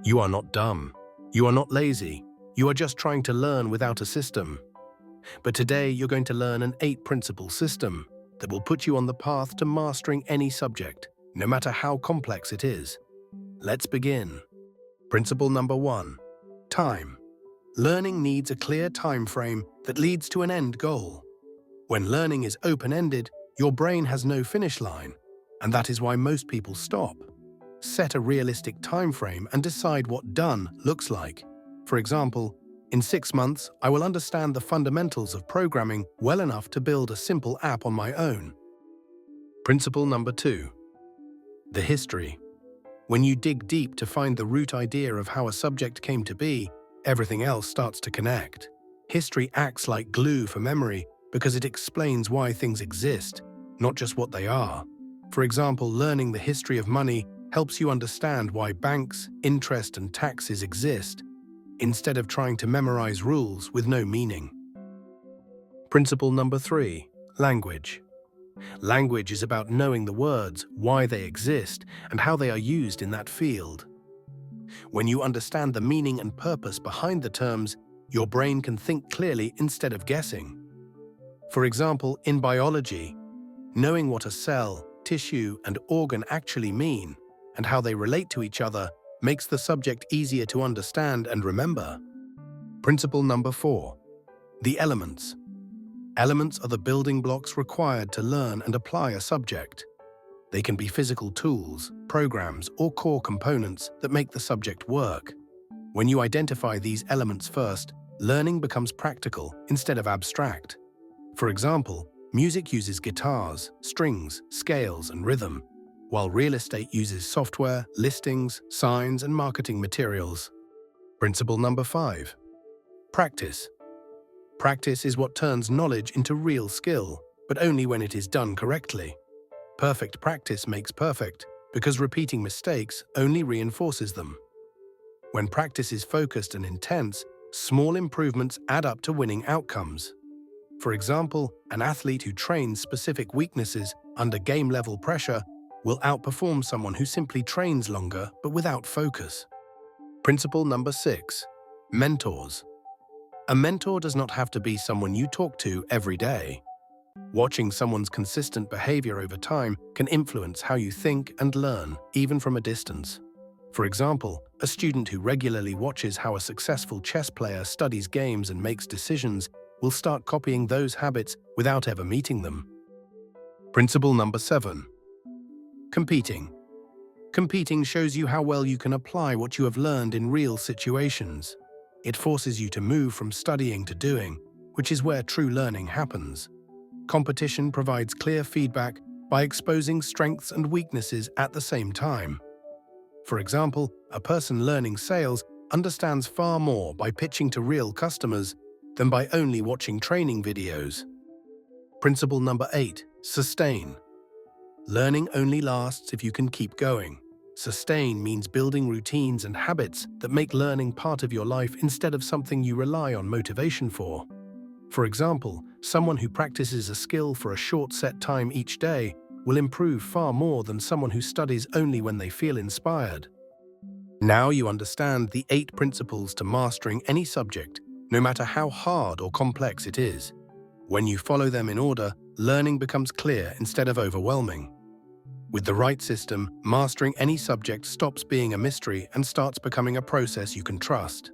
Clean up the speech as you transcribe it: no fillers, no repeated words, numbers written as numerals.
You are not dumb. You are not lazy. You are just trying to learn without a system. But today you're going to learn an 8-principle system that will put you on the path to mastering any subject, no matter how complex it is. Let's begin. Principle number 1. Time. Learning needs a clear time frame that leads to an end goal. When learning is open-ended, your brain has no finish line, and that is why most people stop. Set a realistic time frame and decide what done looks like. For example, in 6 months, I will understand the fundamentals of programming well enough to build a simple app on my own. Principle number 2. The history. When you dig deep to find the root idea of how a subject came to be, everything else starts to connect. History acts like glue for memory because it explains why things exist, not just what they are. For example, learning the history of money helps you understand why banks, interest, and taxes exist, instead of trying to memorize rules with no meaning. Principle number 3. Language. Language is about knowing the words, why they exist, and how they are used in that field. When you understand the meaning and purpose behind the terms, your brain can think clearly instead of guessing. For example, in biology, knowing what a cell, tissue, and organ actually mean, and how they relate to each other, makes the subject easier to understand and remember. Principle number 4. The elements. Elements are the building blocks required to learn and apply a subject. They can be physical tools, programs, or core components that make the subject work. When you identify these elements first, learning becomes practical instead of abstract. For example, music uses guitars, strings, scales, and rhythm, while real estate uses software, listings, signs, and marketing materials. Principle number 5. Practice. Practice is what turns knowledge into real skill, but only when it is done correctly. Perfect practice makes perfect, because repeating mistakes only reinforces them. When practice is focused and intense, small improvements add up to winning outcomes. For example, an athlete who trains specific weaknesses under game-level pressure will outperform someone who simply trains longer but without focus. Principle number 6. Mentors. A mentor does not have to be someone you talk to every day. Watching someone's consistent behavior over time can influence how you think and learn, even from a distance. For example, a student who regularly watches how a successful chess player studies games and makes decisions will start copying those habits without ever meeting them. Principle number 7. Competing. Competing shows you how well you can apply what you have learned in real situations. It forces you to move from studying to doing, which is where true learning happens. Competition provides clear feedback by exposing strengths and weaknesses at the same time. For example, a person learning sales understands far more by pitching to real customers than by only watching training videos. Principle number 8. Sustain. Learning only lasts if you can keep going. Sustain means building routines and habits that make learning part of your life instead of something you rely on motivation for. For example, someone who practices a skill for a short set time each day will improve far more than someone who studies only when they feel inspired. Now you understand the 8 principles to mastering any subject, no matter how hard or complex it is. When you follow them in order, learning becomes clear instead of overwhelming. With the right system, mastering any subject stops being a mystery and starts becoming a process you can trust.